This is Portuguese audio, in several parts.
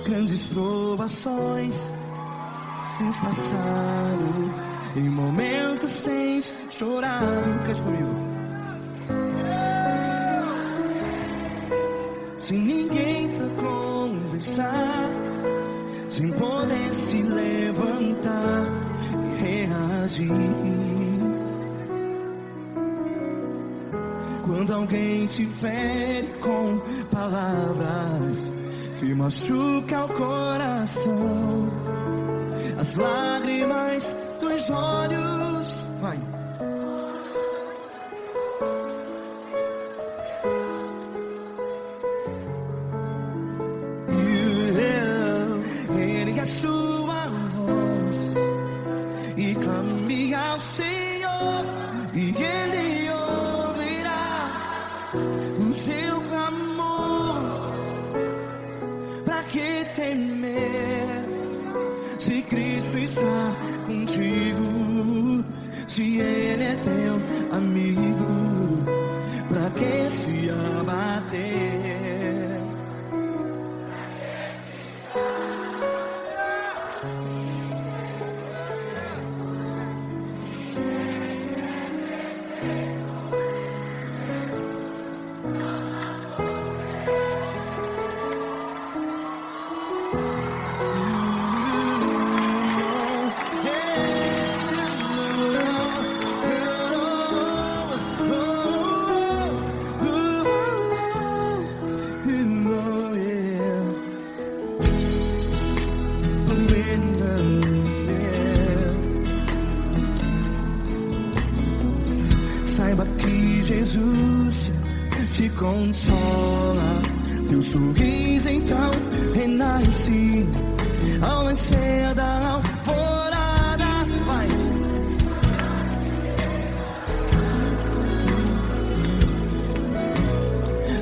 Grandes provações tens passado, em momentos tens chorado. Cante comigo. Sem ninguém pra conversar, sem poder se levantar e reagir. Quando alguém te fere com palavras que machuca o coração, as lágrimas dos olhos, vai. Ergue a sua voz e clame ao Senhor, e Ele ouvirá o seu clamor. Pra que temer, se Cristo está contigo? Se Ele é teu amigo, pra que se abater? Saiba que Jesus te consola, teu sorriso então renasce ao nascer da alvorada. Vai.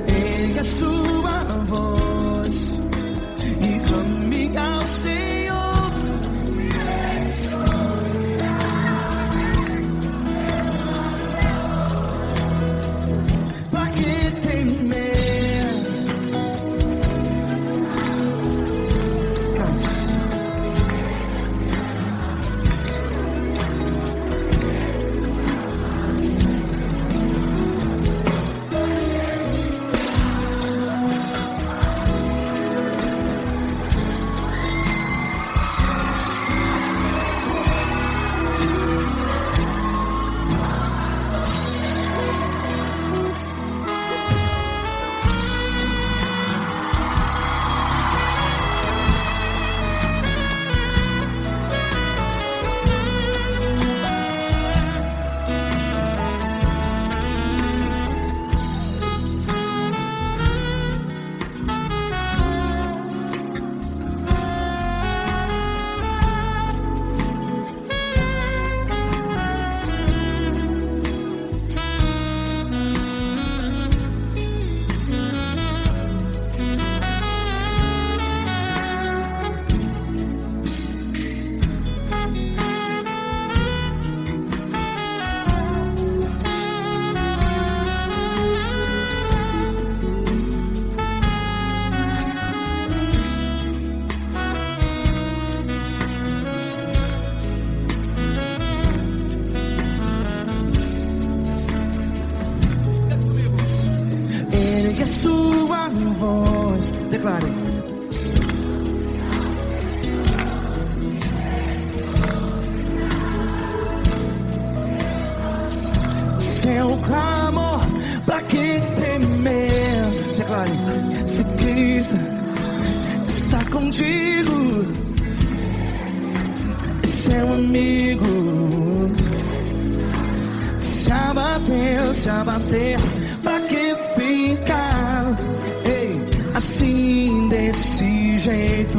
Ergue a sua voz e clame ao Senhor. A sua voz, declare. Seu clamor, pra que temer? Declare. Se Cristo está contigo, é seu amigo. Se abater, pra que ficar assim desse jeito?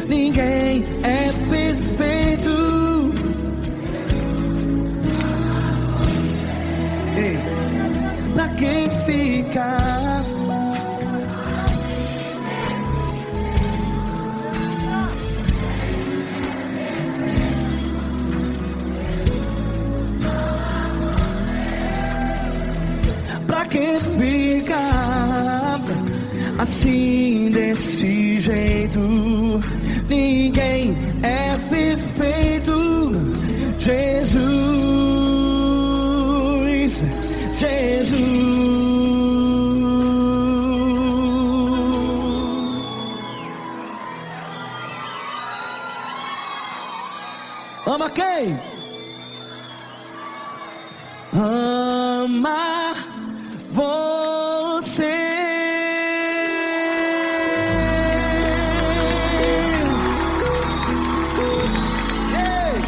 Ninguém é perfeito. Pra que ficar? Pra pra que ficar assim desse jeito? Ninguém é perfeito. Jesus, Jesus. Ama quem? Ama você. Ei!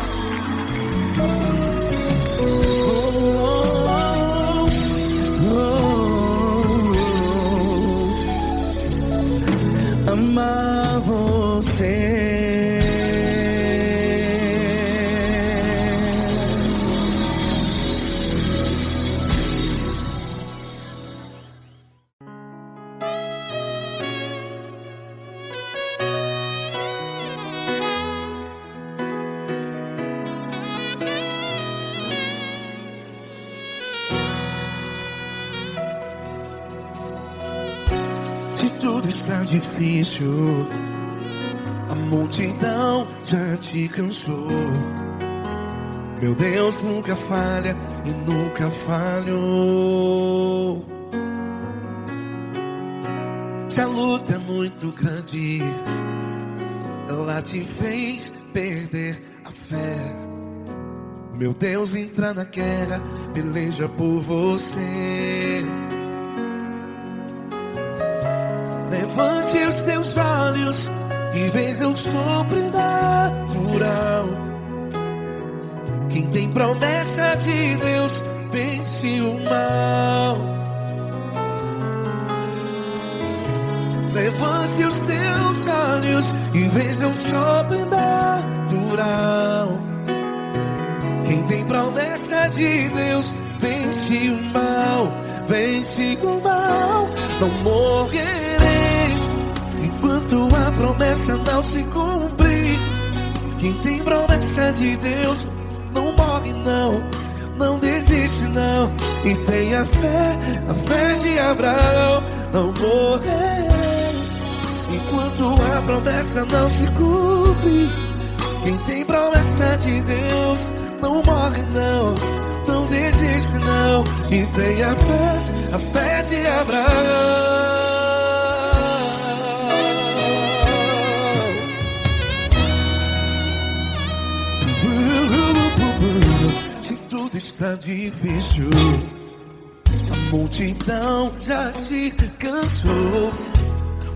Amar você. Se tudo está difícil, a multidão já te cansou. Meu Deus nunca falha e nunca falhou. Se a luta é muito grande, ela te fez perder a fé. Meu Deus entra na guerra, peleja por você. Levante os teus olhos e veja o sobrenatural. Quem tem promessa de Deus vence o mal. Levante os teus olhos e veja o sobrenatural. Quem tem promessa de Deus vence o mal. Vence o mal. Não morrerei enquanto a promessa não se cumprir. Quem tem promessa de Deus não morre não, não desiste não. E tenha fé, a fé de Abraão. Não morrerei enquanto a promessa não se cumpre. Quem tem promessa de Deus não morre não, não desiste não. E tenha fé, a fé de Abraão. Se tudo está difícil, a multidão já te cansou.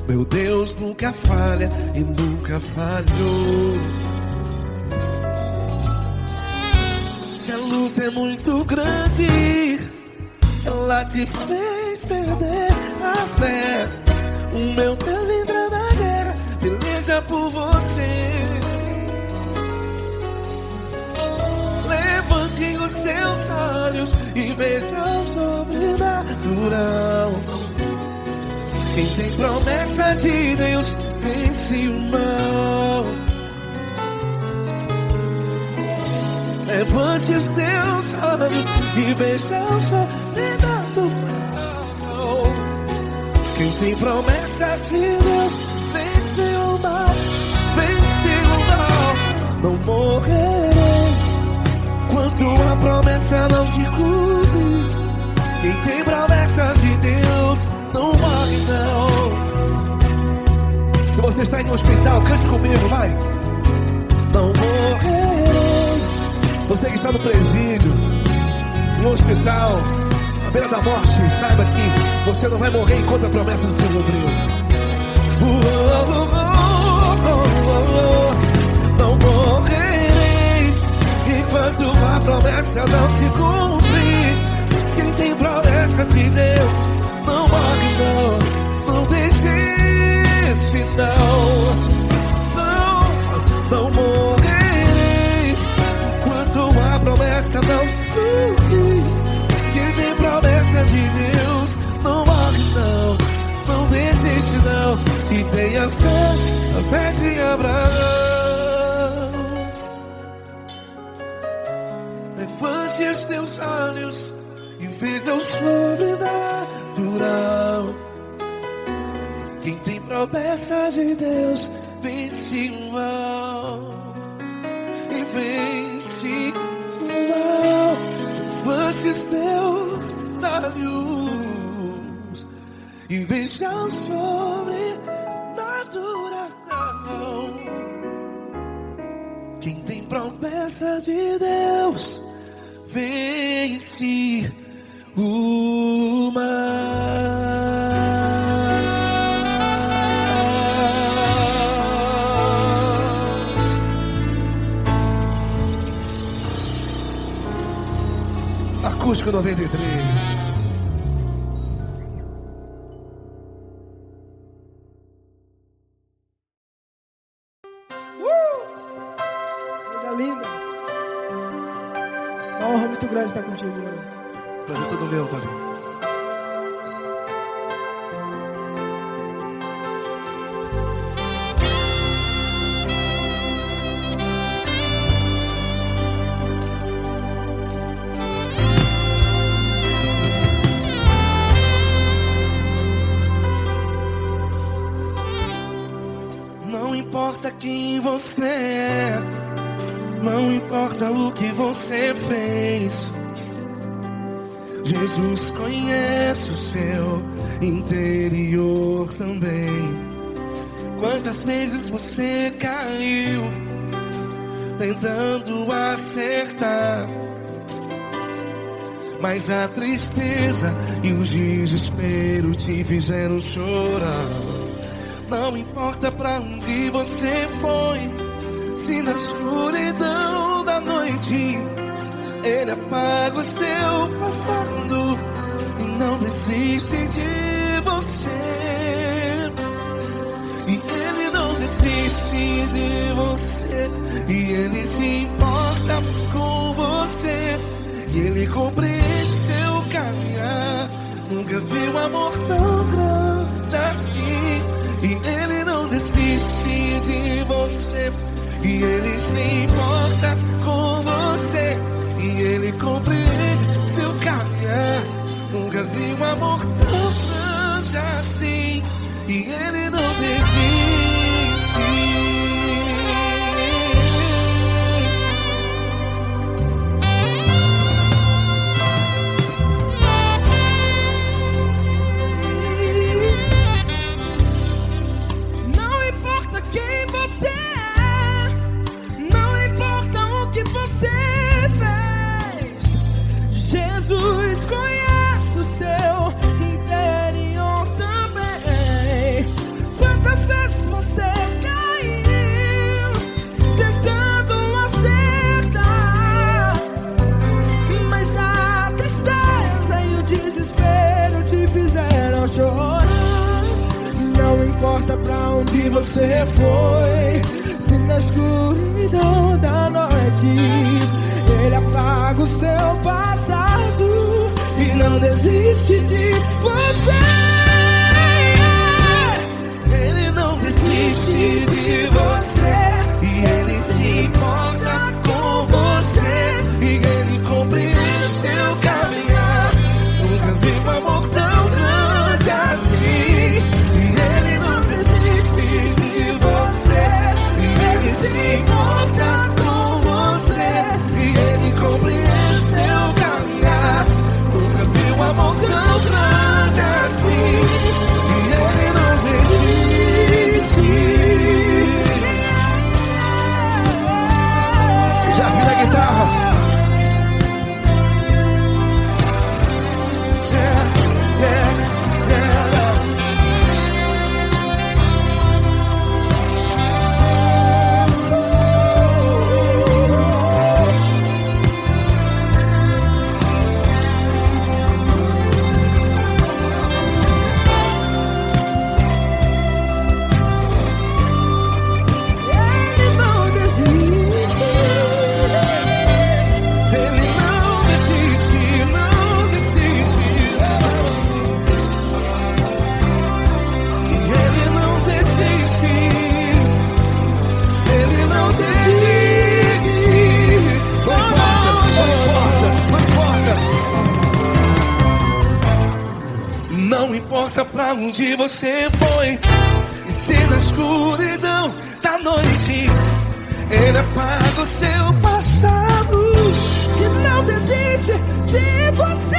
Meu Deus nunca falha e nunca falhou. Se a luta é muito grande, ela te fez perder a fé. O meu Deus entra na guerra, peleja por você. Levante os teus olhos e veja o sobrenatural. Quem tem promessa de Deus vence o mal. Levante os teus olhos e veja o sobrenatural. Quem tem promessa de Deus vence o mal. Vence o mal. Não morrerei enquanto a promessa não se cumpre. Quem tem promessa de Deus não morre não. Se você está em um hospital, cante comigo, vai. Não morrerei. Você que está no presídio, no hospital, à beira da morte, saiba que você não vai morrer enquanto a promessa não se cumpriu. Não morrerei enquanto a promessa não se cumprir. Quem tem promessa de Deus não morre não, não desiste não. Não morrerei enquanto a promessa não se cumprir. Quem tem promessa de Deus não morre não, não desiste não. E tenha fé, a fé de Abraão. Levante os teus olhos e veja o sobrenatural. natural. Quem tem promessa de Deus vence o mal. E vence o mal. Antes Deus sábios e veja o sobrenatural. Quem tem promessa de Deus vence o mal. Acústico 93. Coisa linda. Uma honra muito grande estar contigo, mano. Prazer todo meu, Paulinho. Não importa quem você é, não importa o que você fez, Jesus conhece o seu interior também. Quantas vezes você caiu tentando acertar, mas a tristeza e o desespero te fizeram chorar. Não importa pra onde você foi, se na escuridão da noite Ele apaga o seu passado e não desiste de você. E Ele não desiste de você, e Ele se importa com você, e Ele compreende seu caminhar. Nunca vi um amor tão grande assim. E Ele não desiste de você, e Ele se importa com você, e Ele compreende seu caminhar. Nunca vi um amor tão grande assim. E Ele não desiste. Jesus conhece o seu interior também. Quantas vezes você caiu tentando acertar, mas a tristeza e o desespero te fizeram chorar. Não importa pra onde você foi, se na escuridão da noite Ele apaga o seu passado e não desiste de você. Ele não desiste de você, e Ele se importa com você, e Ele compreende seu caminhar. Nunca vi um amor tão grande assim. E Ele não desiste de você, e Ele se importa com você, e Ele compreende seu caminhar. Nunca vi um amor tão grande assim. importa pra onde você foi, e se na escuridão da noite Ele apaga o seu passado e não desiste de você.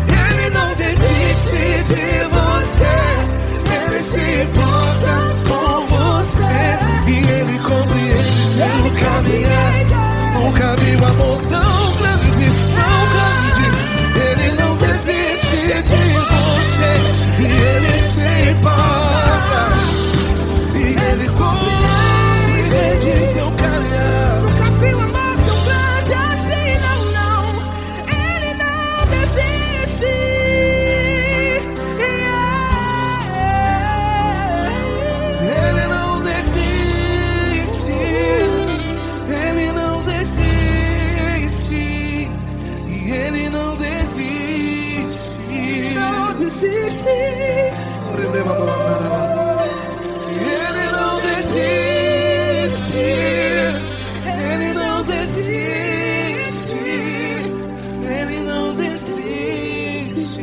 Ele não desiste de você, Ele se importa com você, e Ele compreende seu caminhar. Nunca vi um amor tão grande, tão grande. Ele não desiste de você, e Ele se importa, e Ele compreende seu caminhar. Nunca vi um amor tão grande assim, não, não. Ele não desiste. Ele não desiste, Ele não desiste, e Ele não desiste. Não desiste. Ele não desiste, Ele não desiste, Ele não desiste.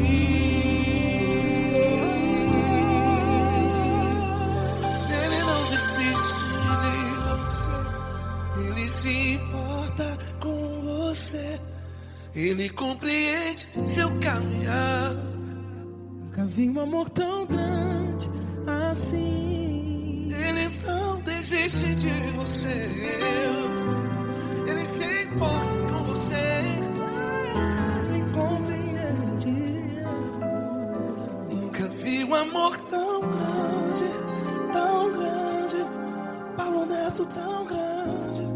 Ele não desiste de você, Ele se importa com você, Ele compreende seu caminhar. Nunca vi um amor tão grande assim. Ele não desiste de você, Ele se importa com você, Ele compreende. Nunca vi um amor tão grande, Paulo Neto tão grande,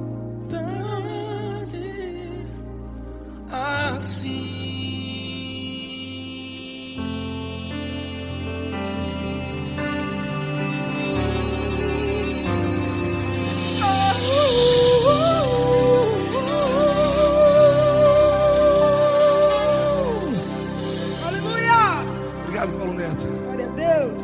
assim. Aleluia! Obrigado, Paulo Neto. Glória a Deus.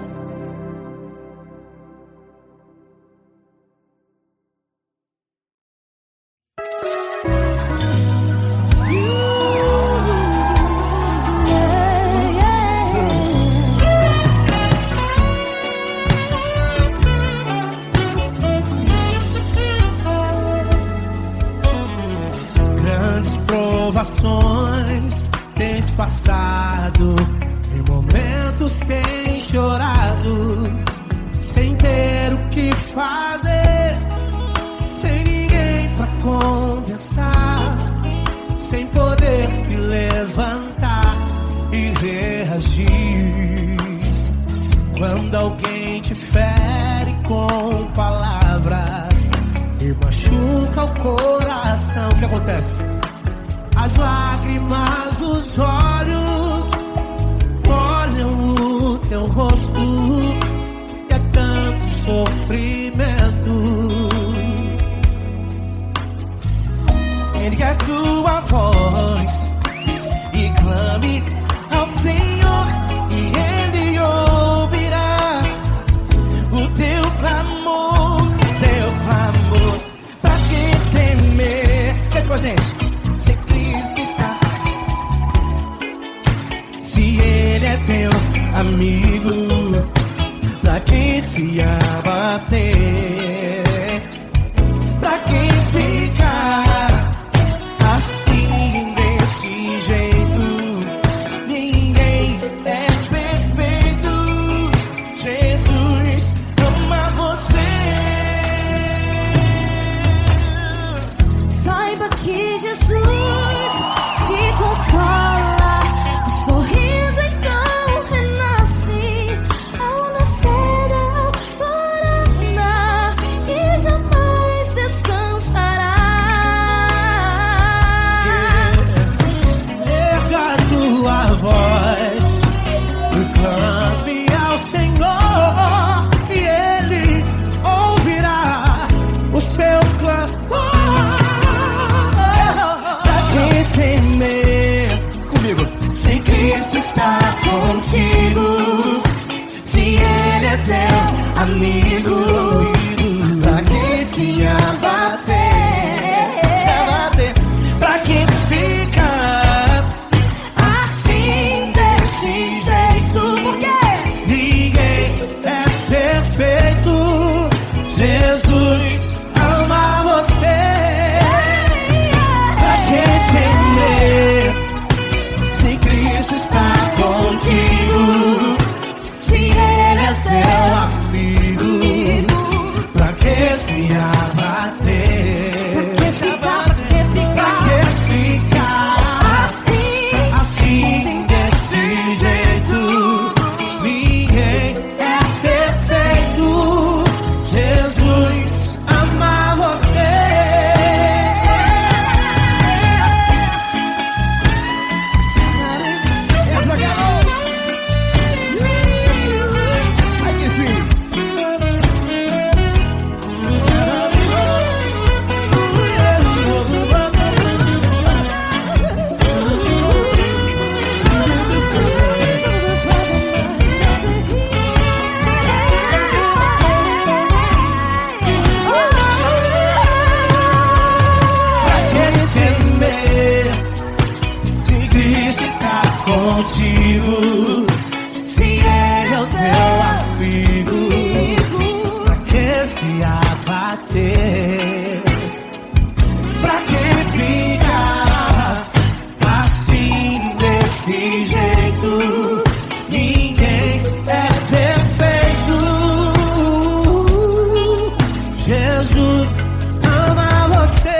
Grandes provações tens passado, em momentos tens chorado, sem ter o que fazer, sem ninguém pra conversar, sem poder se levantar e reagir. Quando alguém te fere com palavras e machuca o coração, o que acontece? As lágrimas dos olhos molham o teu rosto, e é tanto sofrimento. Ergue a tua voz e clame ao Senhor, e Ele ouvirá o teu clamor, pra que temer? Cante com a gente. Se Cristo está, se Ele é teu amigo, pra que se abater? Pra que ficar assim desse jeito? Ninguém é perfeito. Jesus ama você. Saiba que Jesus te consola, o sorriso então renasce ao nascer da aurora e jamais descansará. Erga a tua voz e clame ao Senhor, e Ele ouvirá o seu clamor. Pra que temer? Comigo. Se Cristo está contigo, se Ele é teu amigo, pra que se abater? Pra que ficar assim se abater? Pra que ficar assim, desse jeito? Ninguém é perfeito. Jesus ama você. Essa garota. Aí que sim. Contigo, se ele é o teu amigo, pra que se abater? Pra que ficar assim, desse jeito? Ninguém é perfeito. Jesus ama você.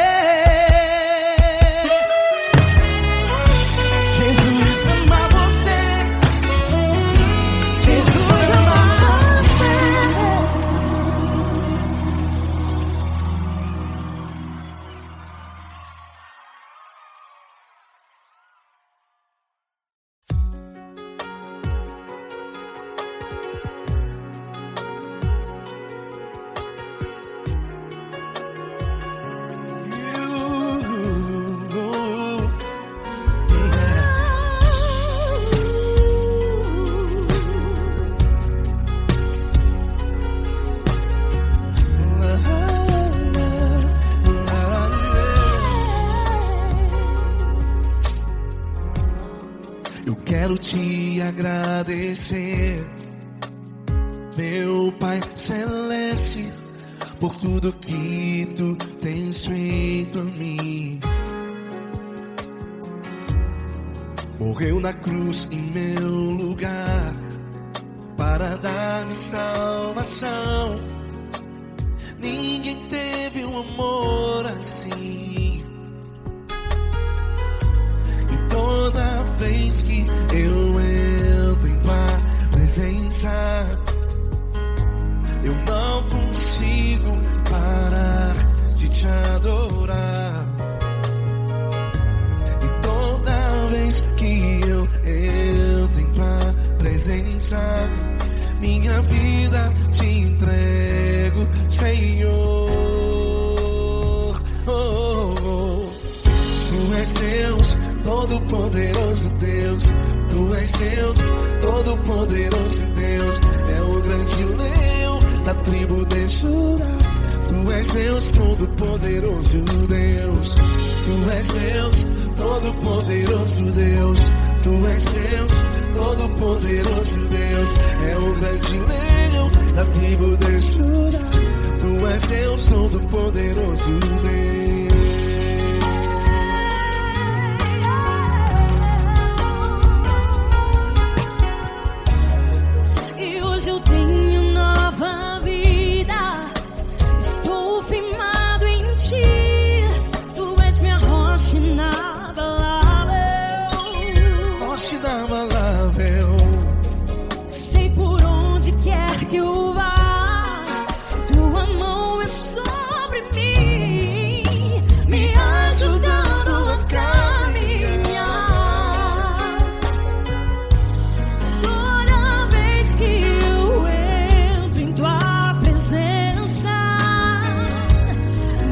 Eu quero te agradecer, meu Pai Celeste, por tudo que tu tens feito a mim. Morreu na cruz em meu lugar para dar-me salvação. Ninguém teve um amor assim. E toda vez que eu entro em tua presença, eu não consigo parar de te adorar. E toda vez que eu entro em tua presença, minha vida te entrego, Senhor. Tu és Deus, Todo-Poderoso Deus. Tu és Deus, Todo-Poderoso Deus. É o grande leão da tribo de Judá. Tu és Deus, Todo-Poderoso Deus. Tu és Deus, Todo-Poderoso Deus. Tu és Deus, Todo-Poderoso Deus. É o grande leão da tribo de Judá. Tu és Deus, Todo-Poderoso Deus. E hoje eu tenho nova vida. Estou firmado em ti. Tu és minha rocha inabalável. Rocha inabalável. Sei por onde quer que eu vá, tua mão é sobre mim, me ajudando a caminhar. Toda vez que eu entro em tua presença,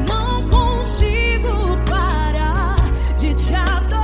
não consigo parar de te adorar.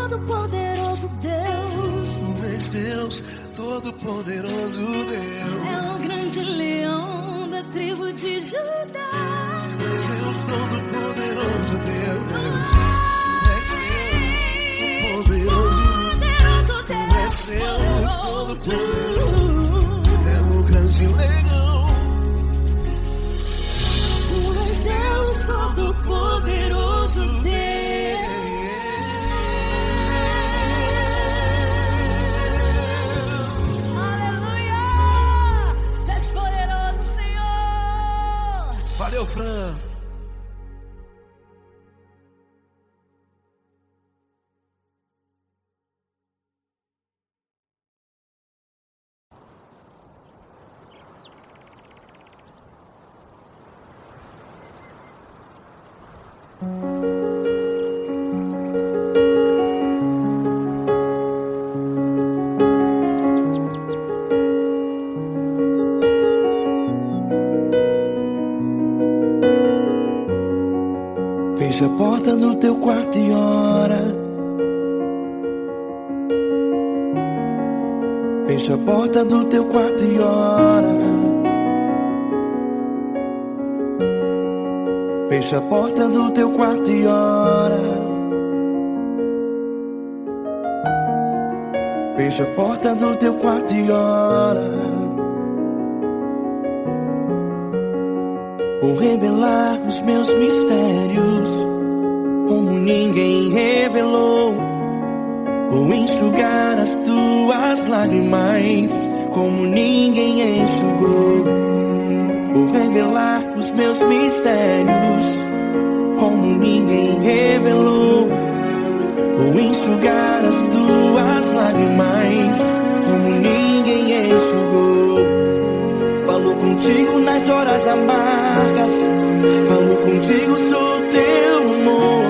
Todo-Poderoso Deus. Tu és Deus, Todo-Poderoso Deus. É o grande leão da tribo de Judá. Tu és Deus, Todo-Poderoso Deus. Tu és Deus, Poderoso. Tu és Deus, Todo-Poderoso. É o grande leão. Tu és Deus Todo-Poderoso Deus. Aleluia! Tu és poderoso, Senhor. Valeu, Fran. Fecha a porta do teu quarto e ora. Fecha a porta do teu quarto e ora. Fecha a porta do teu quarto e ora. Fecha a porta do teu quarto e ora. Vou revelar os meus mistérios como ninguém revelou. Vou enxugar as tuas lágrimas como ninguém enxugou. Vou revelar os meus mistérios como ninguém revelou. Vou enxugar as tuas lágrimas como ninguém enxugou. Falo contigo nas horas amargas. Falo contigo, sou teu amor.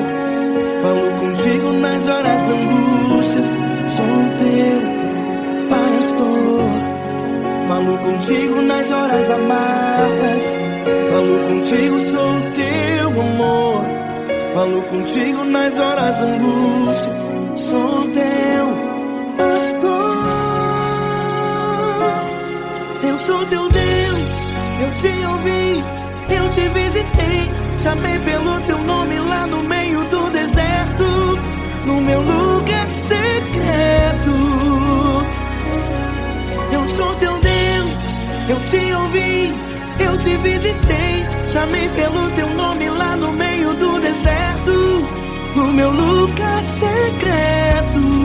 Falo contigo nas horas da angústias. Sou teu pastor. Falo contigo nas horas amargas. Falo contigo, sou teu amor. Falo contigo nas horas da angústias. Sou teu pastor. Eu sou teu Deus, eu te ouvi, eu te visitei. Chamei pelo teu nome lá no meio do deserto, no meu lugar secreto. Eu sou teu Deus, eu te ouvi, eu te visitei. Chamei pelo teu nome lá no meio do deserto, no meu lugar secreto.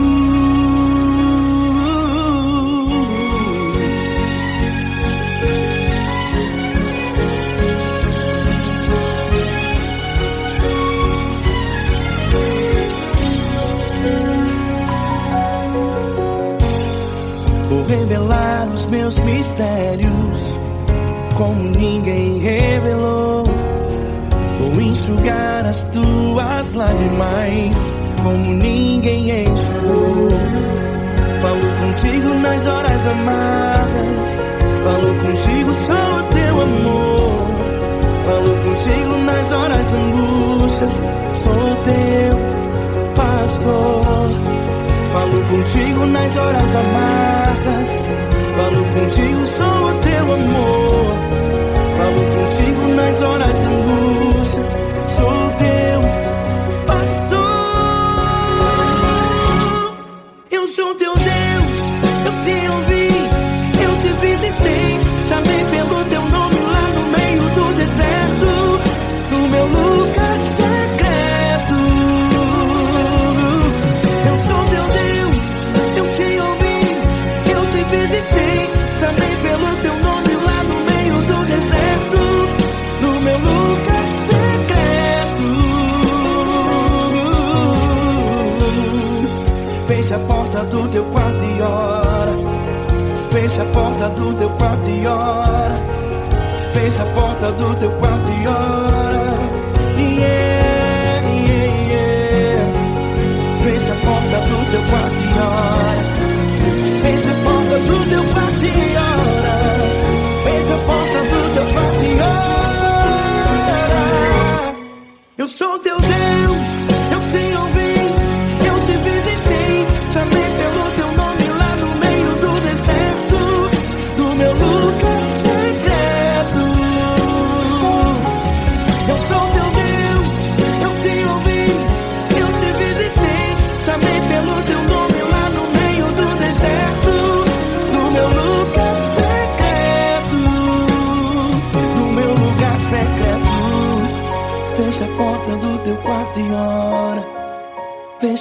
Vou revelar os meus mistérios como ninguém revelou. Vou enxugar as tuas lágrimas como ninguém enxugou. Falo contigo nas horas amargas. Falo contigo, sou o teu amor. Falo contigo nas horas angústias. Sou teu pastor. Falo contigo nas horas amargas. Falo contigo, sou o teu amor. Falo contigo nas horas de angústias. Sou teu pastor. Eu sou teu Deus, eu te ouvi, eu te visitei. Chamei pelo teu nome lá no meio do deserto, no meu lugar secreto. Eu sou teu Deus, eu te ouvi, eu te visitei. Chamei pelo teu nome lá no meio do deserto, no meu lugar secreto. Fecha a porta do teu quarto e ora. Fecha a porta do teu quarto e ora. Fecha a porta do teu quarto e ora. Yeah, yeah, yeah. Fecha a porta do teu quarto e ora. Fecha a porta do teu quarto e ora. Fecha a porta do teu quarto e ora. Eu sou teu Deus, eu te ouvi, eu te visitei.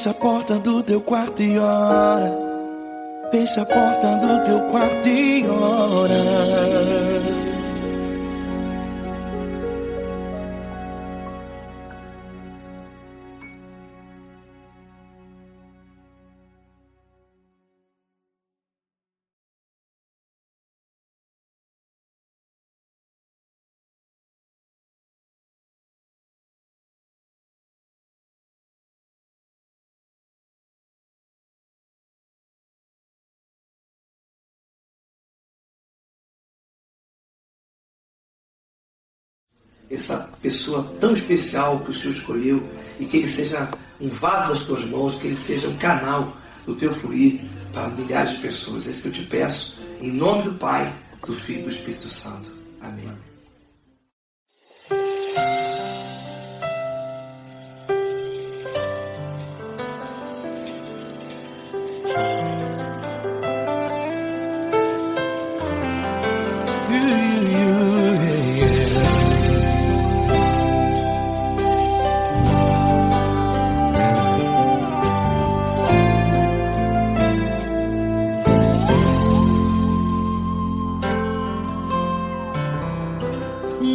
Fecha a porta do teu quarto e ora. Fecha a porta do teu quarto e ora. Essa pessoa tão especial que o Senhor escolheu, e que ele seja um vaso das tuas mãos, que ele seja um canal do teu fluir para milhares de pessoas. É isso que eu te peço, em nome do Pai, do Filho e do Espírito Santo. Amém.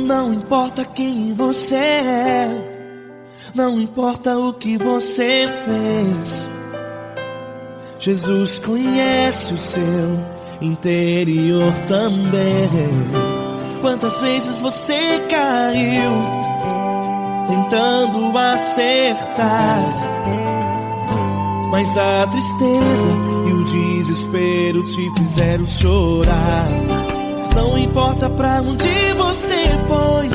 Não importa quem você é, não importa o que você fez, Jesus conhece o seu interior também. Quantas vezes você caiu tentando acertar, mas a tristeza e o desespero te fizeram chorar. Não importa pra onde você foi,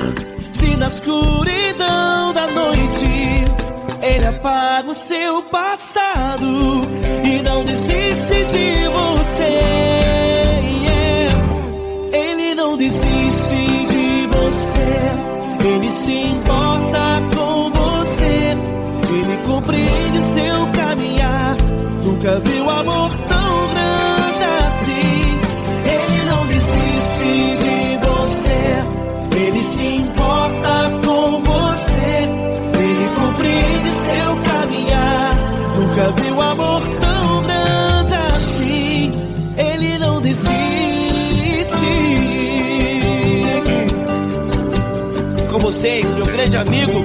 se na escuridão da noite Ele apaga o seu passado e não desiste de você. Ele não desiste de você, Ele se importa com você, Ele compreende seu caminhar. Nunca viu amor tão grande assim. Ele não desiste de você, Ele se importa com você, Ele compreende seu caminhar. Nunca viu amor tão grande assim. Ele não desiste. Com vocês, meu grande amigo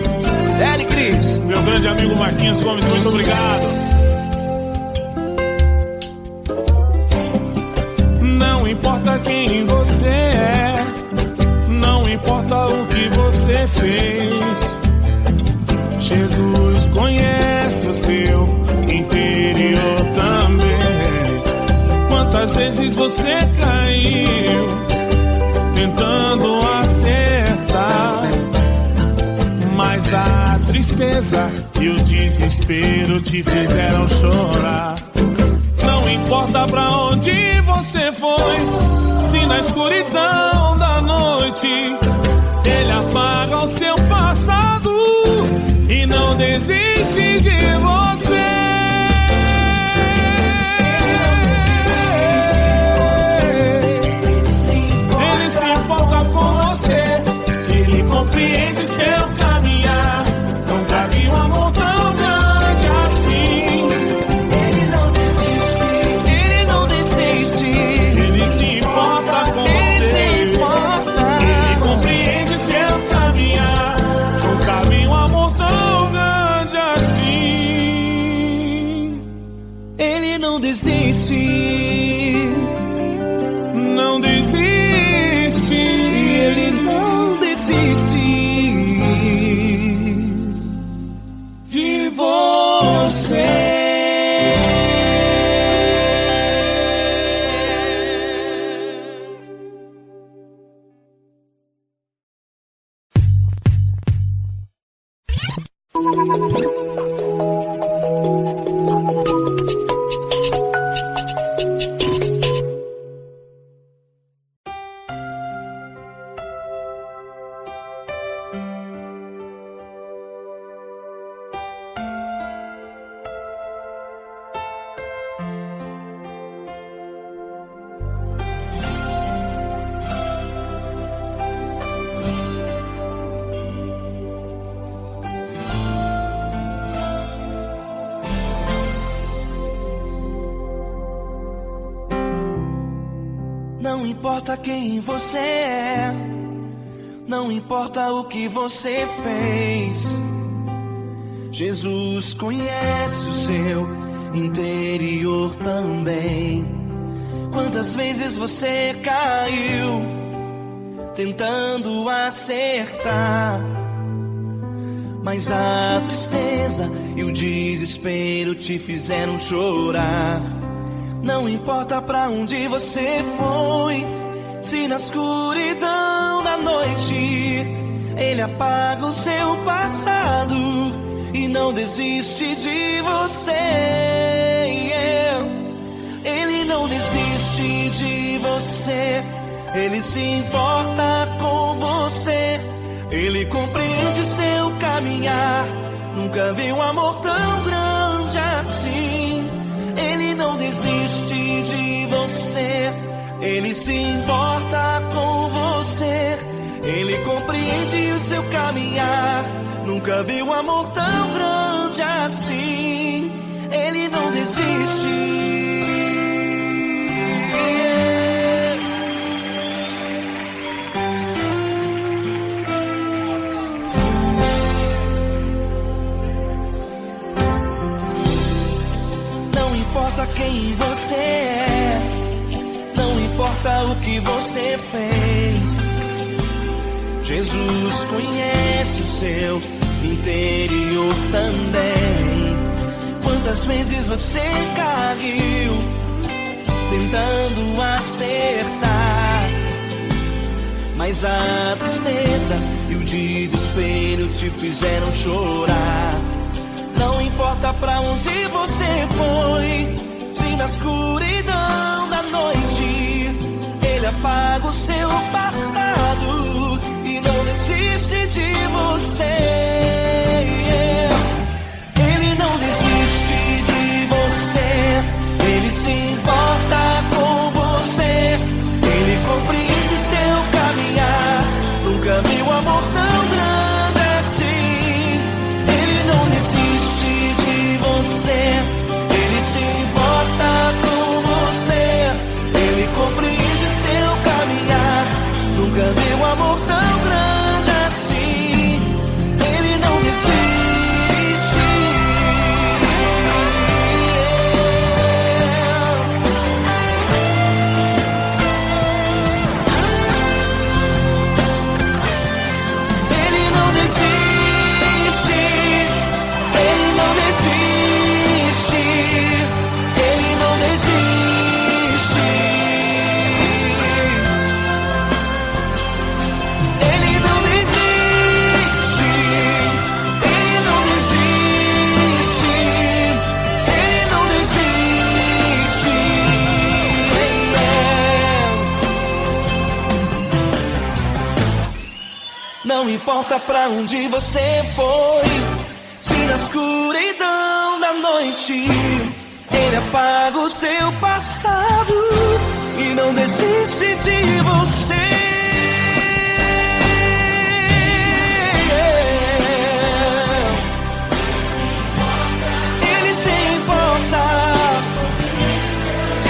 L. Cris. Meu grande amigo Marquinhos Gomes, muito obrigado. Não importa quem você é, não importa o que você fez, Jesus conhece o seu interior também. Quantas vezes você caiu tentando acertar, mas a tristeza e o desespero te fizeram chorar. Não importa pra onde você foi, se na escuridão da noite Ele apaga o seu passado e não desiste de você. Ele se importa com você, Ele compreende seu caminhar. Nunca vi um amor tão grande assim. Não desiste, não desiste, Ele não desiste de você. Não importa quem você é, não importa o que você fez, Jesus conhece o seu interior também. Quantas vezes você caiu tentando acertar, mas a tristeza e o desespero te fizeram chorar. Não importa pra onde você foi, se na escuridão da noite Ele apaga o seu passado e não desiste de você. Ele não desiste de você, Ele se importa com você, Ele compreende seu caminhar. Nunca vi um amor tão grande assim. Ele não desiste de você, Ele se importa com você, Ele compreende o seu caminhar. Nunca vi um amor tão grande assim. Ele não desiste. Não importa quem você é, não importa o que você fez, Jesus conhece o seu interior também. Quantas vezes você caiu tentando acertar, mas a tristeza e o desespero te fizeram chorar. Não importa pra onde você foi, se na escuridão da noite Ele apaga o seu passado e não desiste de você. Ele não desiste de você, Ele se importa com você, Ele compreende seu caminhar. Nunca vi um amor tão grande assim. Ele não desiste de você, Ele se importa com você, Ele compreende seu caminhar. Nunca vi um amor tão grande assim. Ele não desiste. Ele não desiste. Ele não desiste. Ele não desiste. Ele não desiste. Ele não desiste. Ele não desiste. Não importa pra onde você foi, se na escuridão da noite Ele apaga o seu passado e não desiste de você. Ele se importa,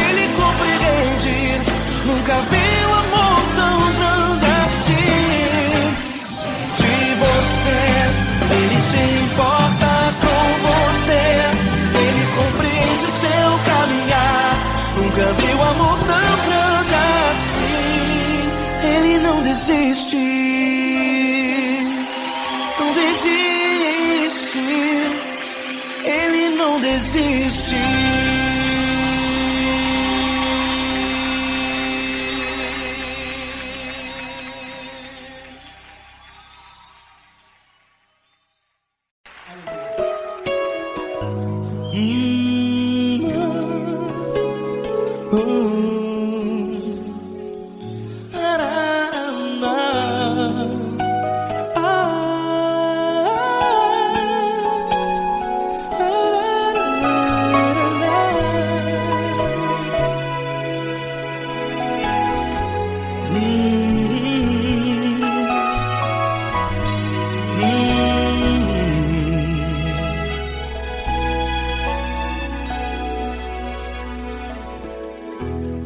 Ele compreende. Nunca vi um amor tão grande assim. De você, Ele se importa com você, Ele compreende seu caminhar. Nunca vi um amor tão grande assim. Ele não desiste, não desiste. Ele não desiste.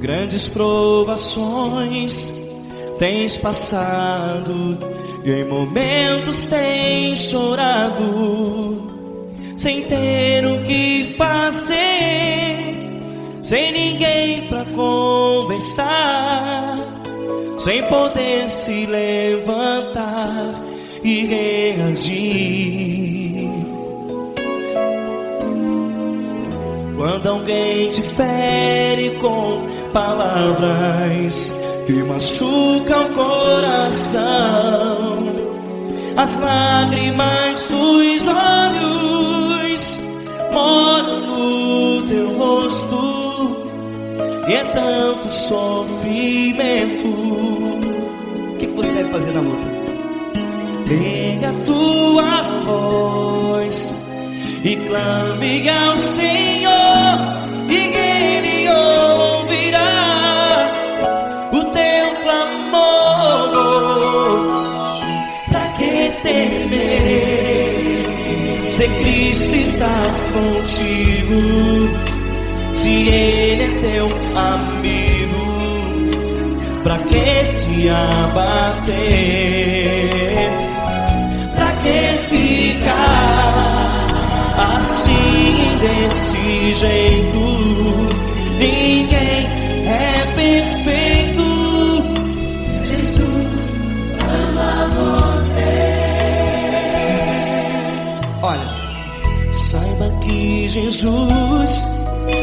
Grandes provações tens passado, e em momentos tens chorado, sem ter o que fazer, sem ninguém pra conversar, sem poder se levantar e reagir. Quando alguém te fere com palavras que machucam o coração, as lágrimas dos olhos moram no teu rosto, e é tanto sofrimento. O que você deve fazer na luta? Pega a tua voz e clame ao Senhor, e Ele ouvirá o teu clamor. Pra que temer, se Cristo está contigo, se Ele é teu amigo? Pra que se abater? Pra que ficar assim, desse jeito? Ninguém é perfeito. Jesus ama você. Olha, saiba que Jesus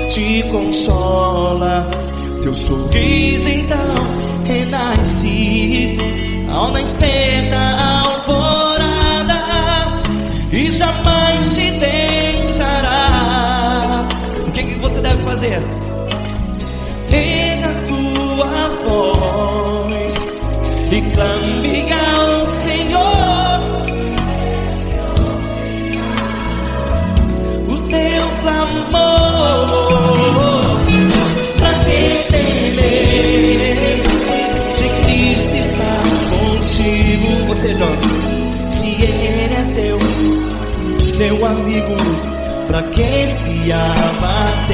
te consola, teu sorriso então renasce ao nascer da alvorada, e jamais te deixará. O que você deve fazer? Pega a tua voz e clame ao Senhor, o teu clamor. Pra que temer, se Cristo está contigo? Você jovem, se Ele é teu amigo, pra que se abater?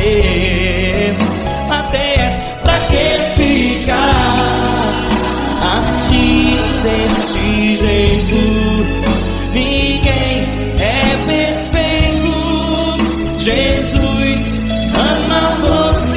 Até pra que ficar assim, desse jeito? Ninguém é perfeito. Jesus ama você.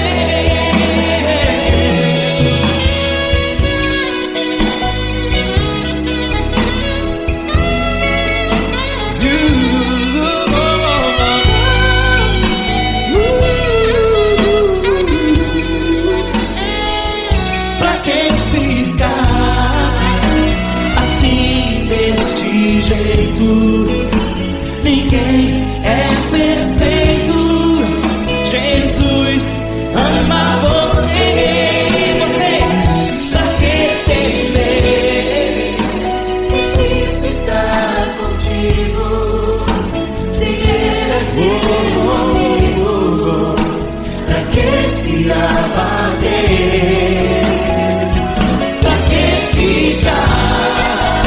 Ninguém é perfeito. Jesus ama você. Você, pra que temer, se Cristo está contigo, se Ele é teu amigo? Pra que se abater? Pra que ficar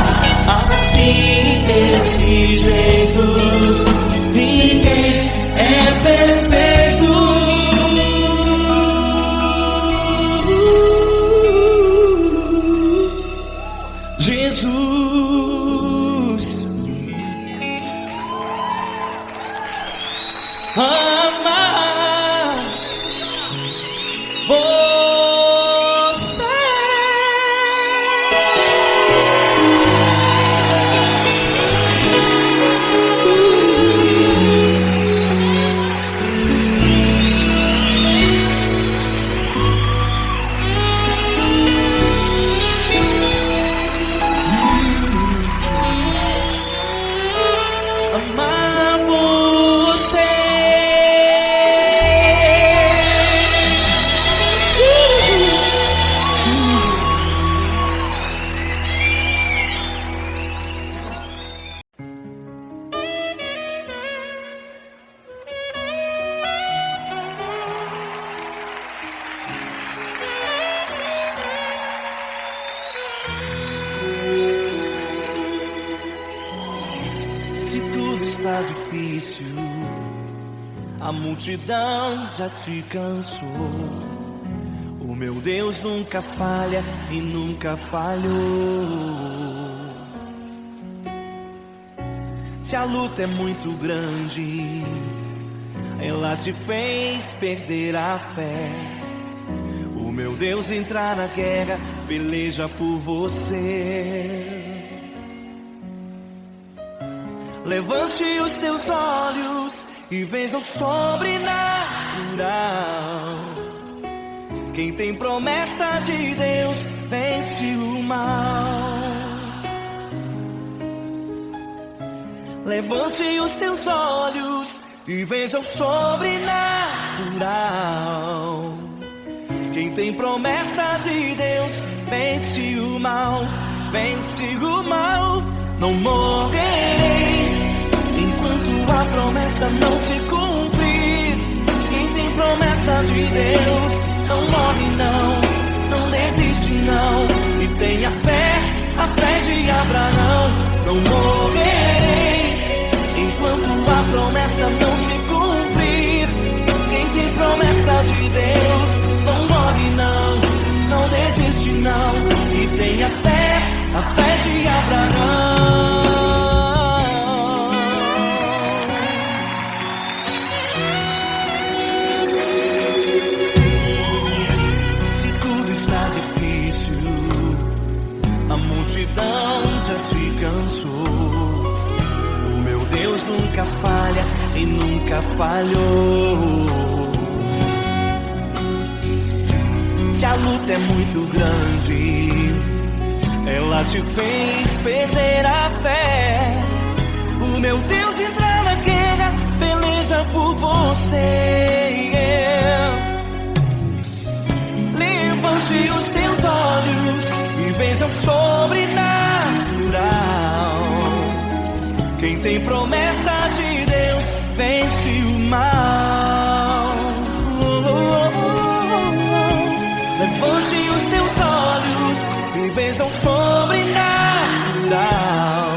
assim, desse jeito? Ninguém é perfeito. Jesus ama você. Amar você. Se tudo está difícil, a multidão já te cansou, o meu Deus nunca falha e nunca falhou. Se a luta é muito grande, ela te fez perder a fé. O meu Deus entrar na guerra, peleja por você. Levante os teus olhos e veja o sobrenatural. Quem tem promessa de Deus vence o mal. Levante os teus olhos e veja o sobrenatural. Quem tem promessa de Deus vence o mal, vence o mal. Não morrerei enquanto a promessa não se cumprir. Quem tem promessa de Deus não morre não desiste não. E tenha fé, a fé de Abraão. Não morrerei enquanto a promessa não se cumprir. Quem tem promessa de Deus não morre não desiste não. E tenha fé, a fé de Abraão. Se tudo está difícil, a multidão já te cansou. O meu Deus nunca falha e nunca falhou. Se a luta é muito grande, ela te fez perder a fé. O meu Deus entrar na guerra, peleja por você. Levante os teus olhos e veja o sobrenatural. Quem tem promessa de Deus vence o mal. Levante os teus olhos e veja o sobrenatural.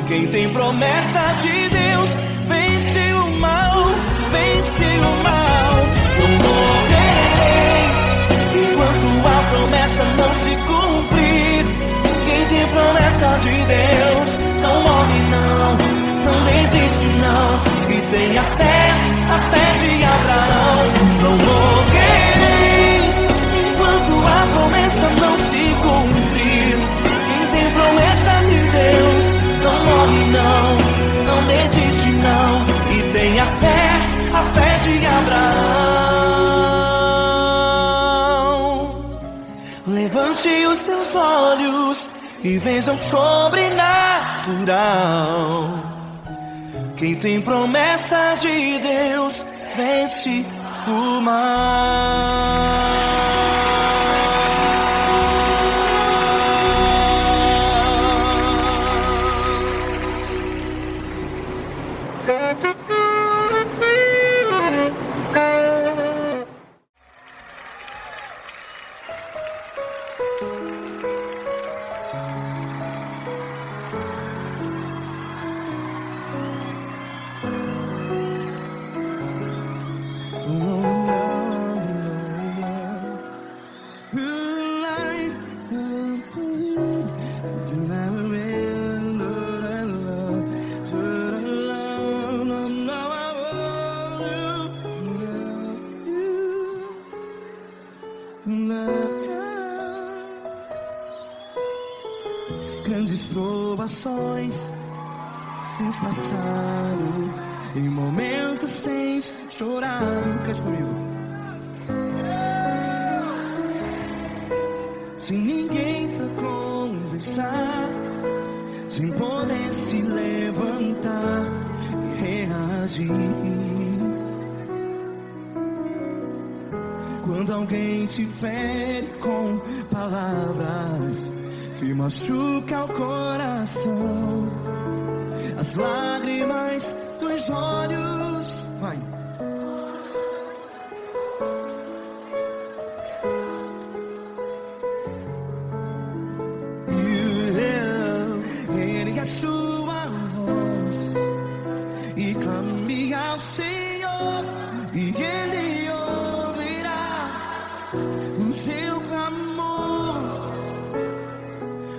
Quem tem promessa de Deus vence o mal, vence o mal. Não morrerei enquanto a promessa não se cumprir. Quem tem promessa de Deus não morre não desiste não. E tenha fé, a fé de Abraão. Não morrerei enquanto a promessa não se cumprir. Quem tem promessa de Deus não morre não desiste não. E tenha fé, a fé de Abraão. Levante os teus olhos e veja o sobrenatural. Quem tem promessa de Deus vence o mal. Grandes provações tens passado, em momentos tens chorado. Cante comigo. Sem ninguém pra conversar, sem poder se levantar e reagir. Quando alguém te fere com palavras que machuca o coração, as lágrimas dos olhos, vai. Ergue a sua voz e clame ao Senhor, e Ele ouvirá. seu clamor.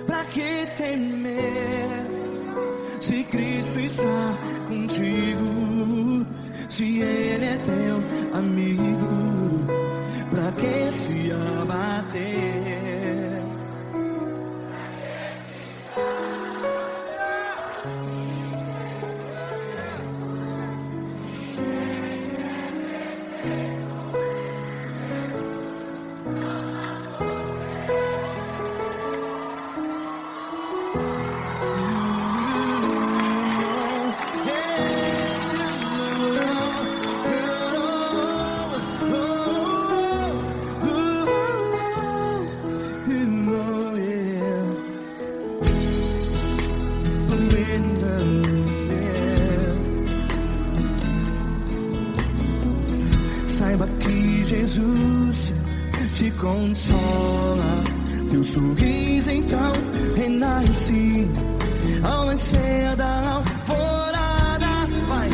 Pra que temer? Se Cristo está contigo, se Ele é teu amigo, pra que se abater? Saiba que Jesus te consola, teu sorriso então renasce ao nascer da alvorada. Vai.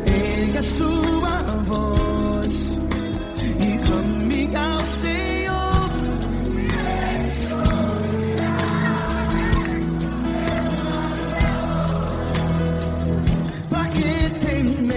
Ergue a sua voz e clame ao Senhor. Pra que temer?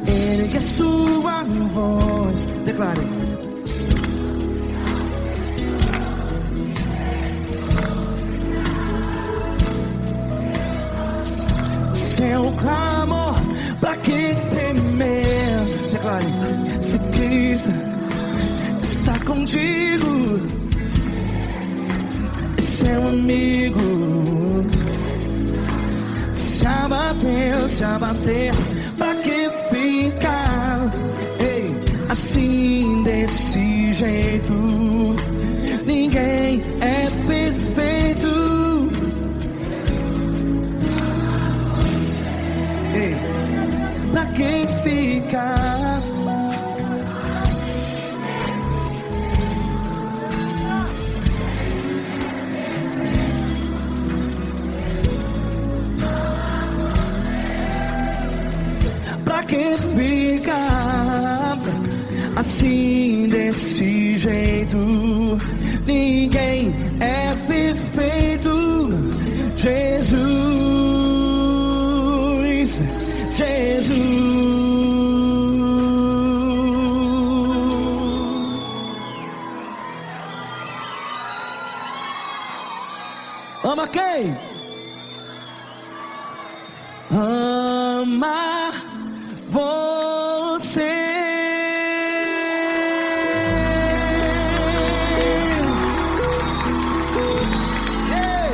Ergue a sua voz, declare. Seu clamor, pra que temer? Declare. Se Cristo está contigo, é seu amigo. Se abater, pra que ficar? Ei, assim desse jeito, ninguém é perfeito. Ei, pra que ficar? Pra que ficar assim desse jeito? Ninguém é perfeito. Jesus, Jesus. Ama quem? Ama você. Ei.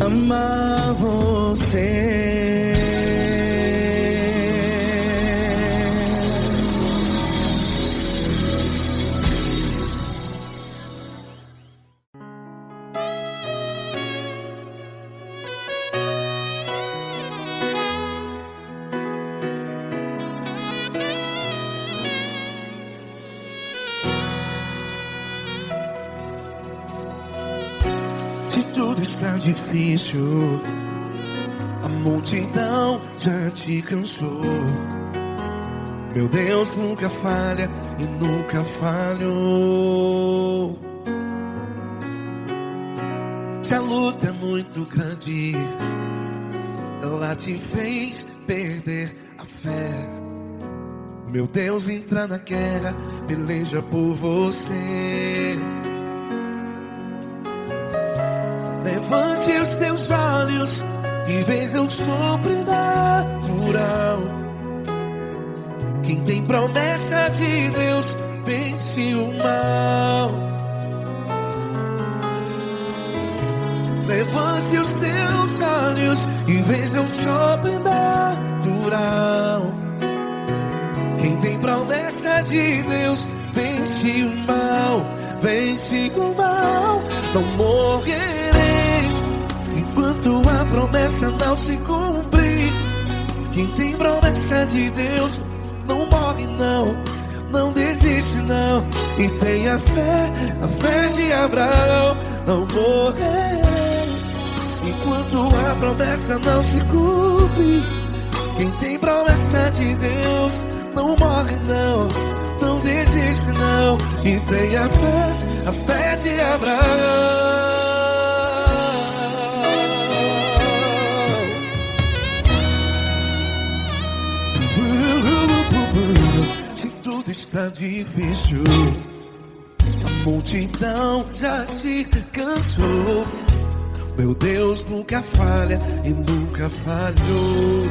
Ama você. tudo está difícil, a multidão já te cansou. Meu Deus nunca falha e nunca falhou. Se a luta é muito grande, ela te fez perder a fé. Meu Deus entra na guerra, peleja por você. Levante os teus olhos e veja o sobrenatural. Quem tem promessa de Deus vence o mal. Levante os teus olhos e veja o sobrenatural. Quem tem promessa de Deus vence o mal. Vence o mal. Não morrerei enquanto a promessa não se cumprir. Quem tem promessa de Deus não morre não, não desiste não. E tenha fé, a fé de Abraão. Não morrerei enquanto a promessa não se cumpre. Quem tem promessa de Deus não morre não, não desiste não. E tenha fé, a fé de Abraão. Se tudo está difícil, a multidão já te cansou. Meu Deus nunca falha e nunca falhou.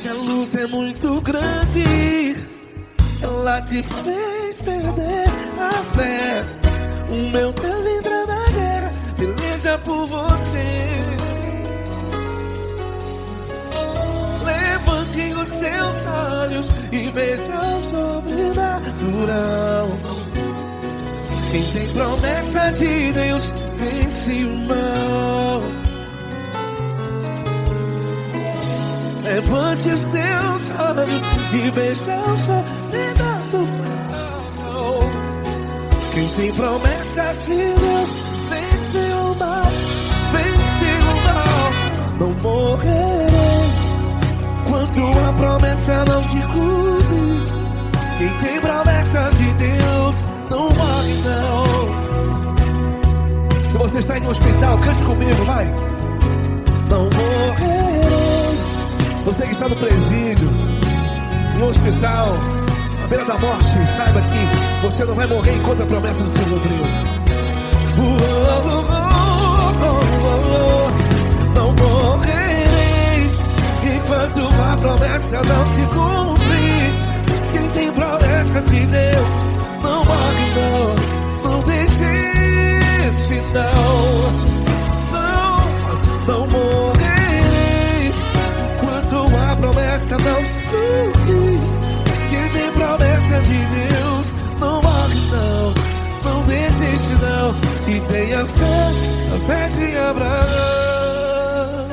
Se a luta é muito grande, ela te fez perder a fé. O meu Deus entra na guerra, peleja por você. Levante os teus olhos e veja o sobrenatural. Quem tem promessa de Deus vence o mal. Levante os teus olhos e veja o sobrenatural. Quem tem promessa de Deus vence o mal. Vence o mal. Não morrerei enquanto a promessa não se cumpre. Quem tem promessa de Deus não morre não. Se você está em um hospital, cante comigo, vai. Não morrerei. Você que está no presídio, em um hospital, à beira da morte, saiba que você não vai morrer enquanto a promessa não se cumpriu. Não morrerei enquanto a promessa não se cumprir. Quem tem promessa de Deus não morre não, não desiste não. Não morrerei enquanto a promessa não se cumprir. Quem tem promessa de Deus não morre não, não desiste não. E tenha fé, a fé de Abraão.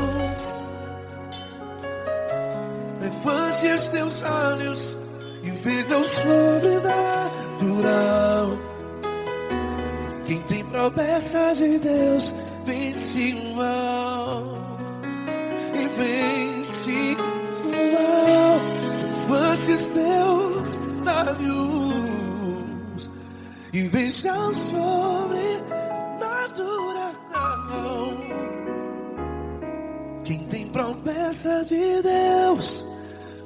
Levante os teus olhos e veja o sobrenatural. Quem tem promessa de Deus vence o mal. E vence o mal. Levante os teus olhos e veja o sobrenatural. Quem tem promessa de Deus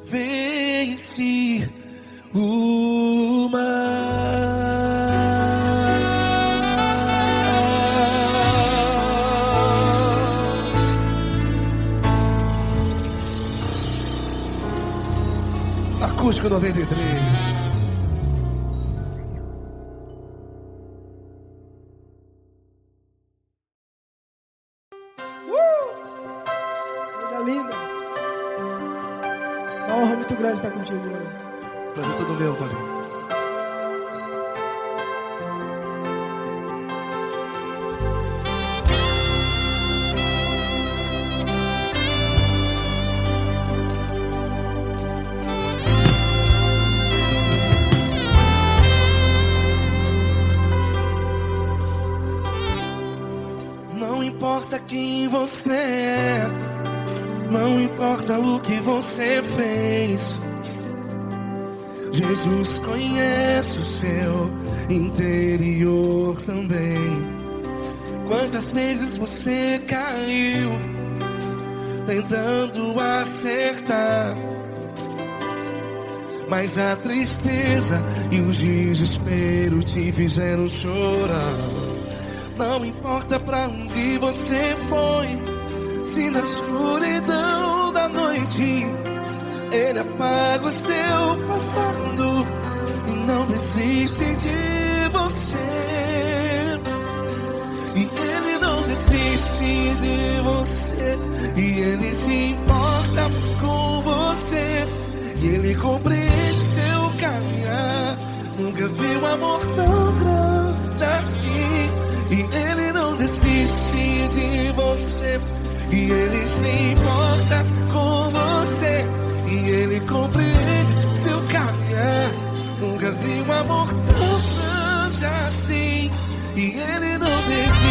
vence o mal. Acústico 93. Coisa linda. Uma honra muito grande estar contigo hoje. Prazer todo meu, Paulinho. quem você é, não importa o que você fez. Jesus conhece o seu interior também. Quantas vezes você caiu tentando acertar, mas a tristeza e o desespero te fizeram chorar. Não importa pra onde você foi, se na escuridão da noite Ele apaga o seu passado e não desiste de você. E Ele não desiste de você, e Ele se importa com você, e Ele compreende seu caminhar. Nunca vi um amor tão grande assim. E Ele não desiste de você, e Ele se importa com você, e Ele compreende seu caminhar. Nunca vi um amor tão grande assim. E Ele não desiste.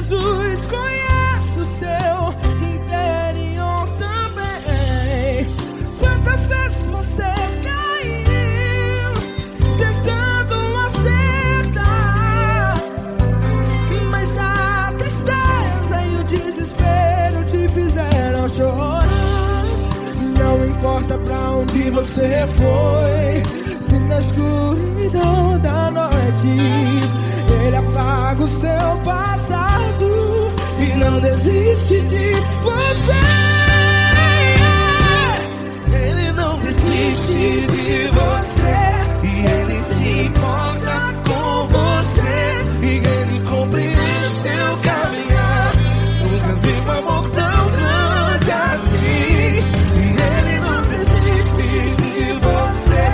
Jesus conhece o seu interior também. Quantas vezes você caiu tentando acertar, mas a tristeza e o desespero te fizeram chorar. Não importa pra onde você foi, se na escuridão da noite Ele apaga o seu passado e não desiste de você. Ele não desiste de você, e Ele se importa com você, e Ele compreende seu caminhar. Nunca vi um amor tão grande assim. E Ele não desiste de você,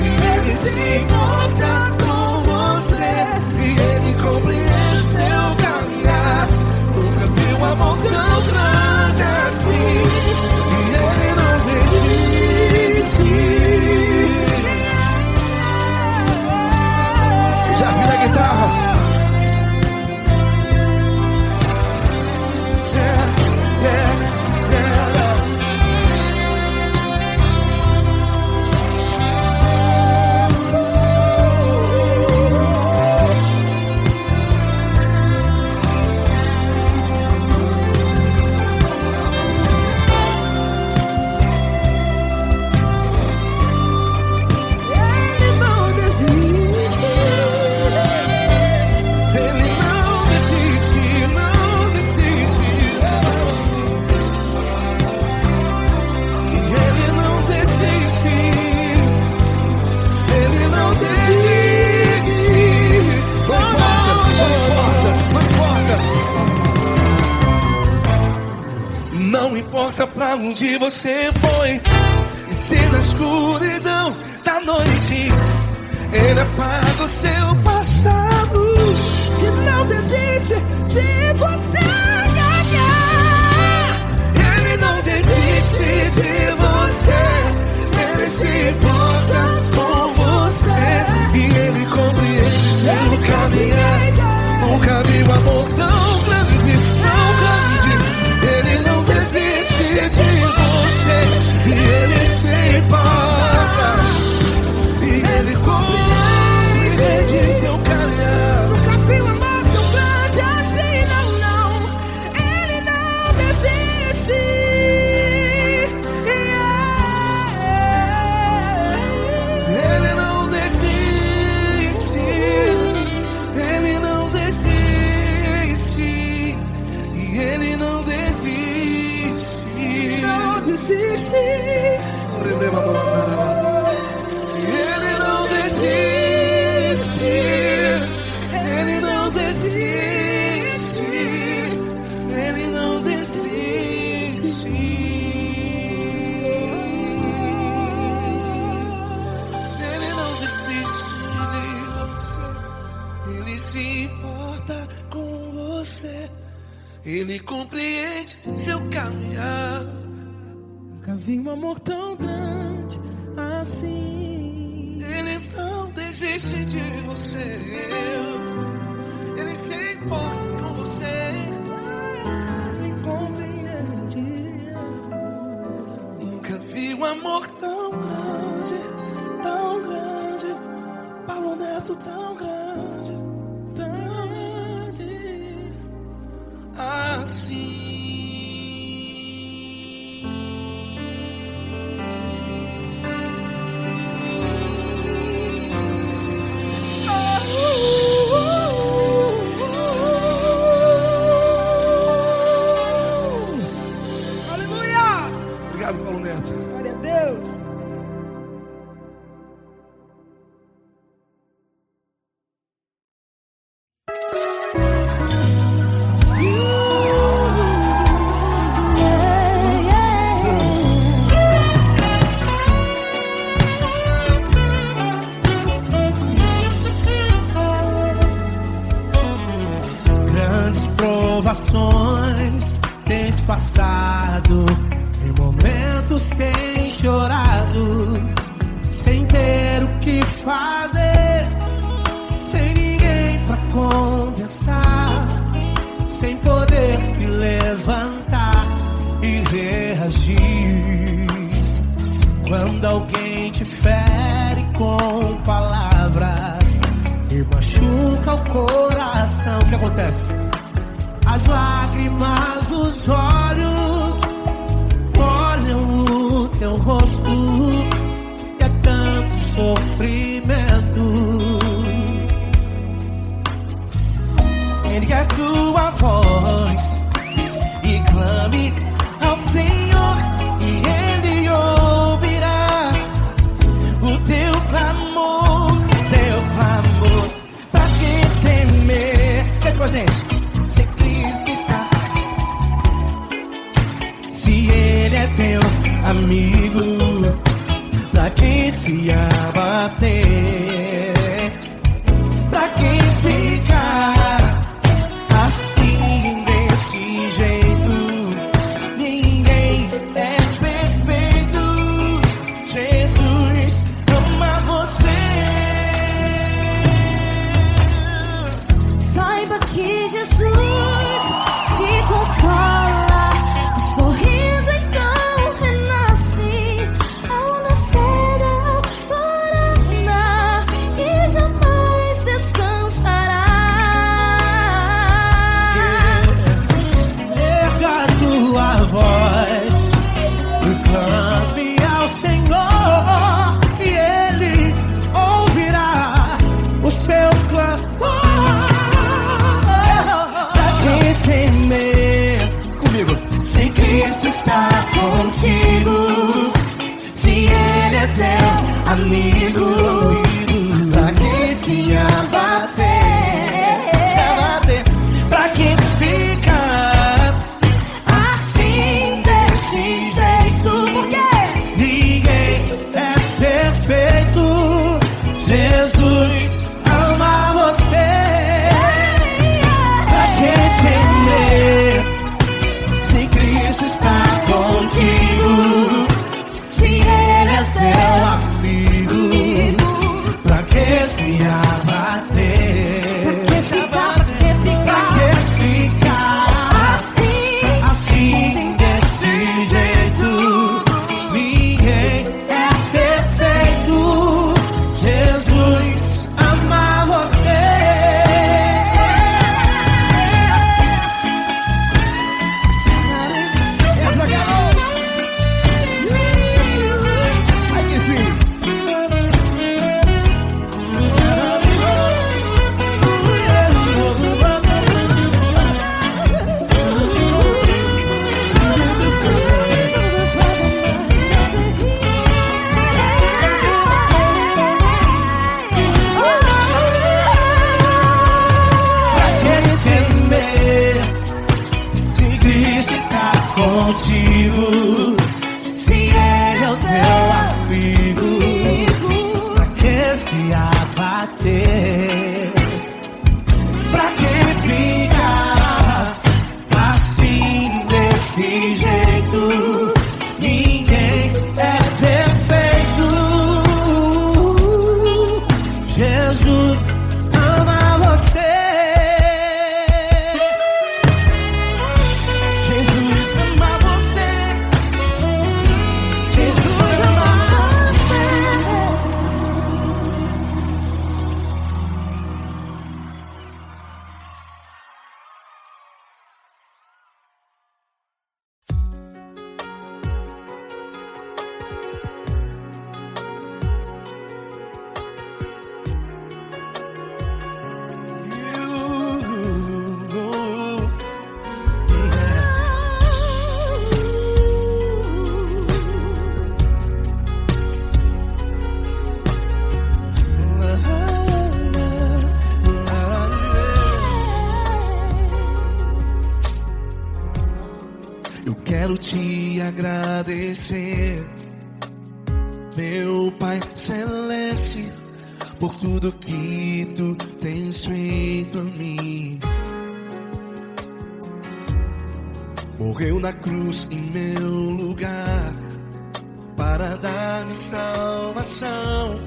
e Ele se importa com você, e Ele compreende seu caminhar. Nunca vi um amor tão grande assim. E Ele não desiste. Já vira a guitarra. Yeah, yeah, yeah. Ele não desiste. Ele não desiste, não desiste. E Ele não desiste. Ele não desiste. Não importa, não importa, não importa. Não importa pra onde você foi, e se na escuridão da noite Ele apaga o seu passado E não desiste de você. Ele não desiste de você, Ele se importa com você, e Ele compreende seu caminhar. Nunca vi um amor tão grande, tão grande. Ele não desiste de você, e Ele se importa, e Ele compreende seu caminhar. Nunca vi um amor tão grande assim, não, não. Ele não desiste. Ele não desiste. Ele não desiste. E Ele não desiste. Não desiste. Ele não desiste. Ele não desiste. Ele não desiste. você. Ele compreende seu caminhar. Nunca vi um amor tão grande assim. Ele não desiste de você. Ele se importa com você. Ele compreende. Nunca vi um amor Tão grande, tão grande. Paulo Neto tão grande, tão grande. assim. Aleluia! Obrigado, Paulo Neto. Glória a Deus. Grandes provações tens passado, em momentos tens chorado, sem ter o que fazer, sem ninguém pra conversar, sem poder se levantar e reagir. Quando alguém te fere com palavras e machuca o coração, o que acontece? As lágrimas dos olhos molham o teu rosto, e é tanto sofrimento. Ergue a tua voz e clame ao Senhor, e Ele ouvirá o teu clamor, pra que temer? Cante com a gente. Se Cristo está, se Ele é teu amigo, pra que se abater? Pra que ficar assim desse jeito? Ninguém é perfeito. Jesus ama você. Saiba que Jesus te consola, o sorriso então renasce ao nascer da aurora e jamais descansará. Erga a tua voz e clame ao Senhor, e Ele ouvirá o seu clamor. Pra que temer? Comigo. Se Cristo está contigo, se Ele é teu amigo, pra que se abater? Pra que ficar assim desse jeito? Ninguém é perfeito. Jesus ama você. Pra que temer? Se Cristo está contigo, se Ele é teu amigo, pra que se abater? Pra que ficar assim desse jeito? Ninguém é perfeito. Jesus ama você. Essa garota. Aí que sim. Pra que temer? Se Cristo está contigo, se Ele é o teu amigo, pra que se abater? Pra que ficar Eu quero te agradecer, meu Pai Celeste, por tudo que tu tens feito a mim. Morreu na cruz em meu lugar para dar-me salvação.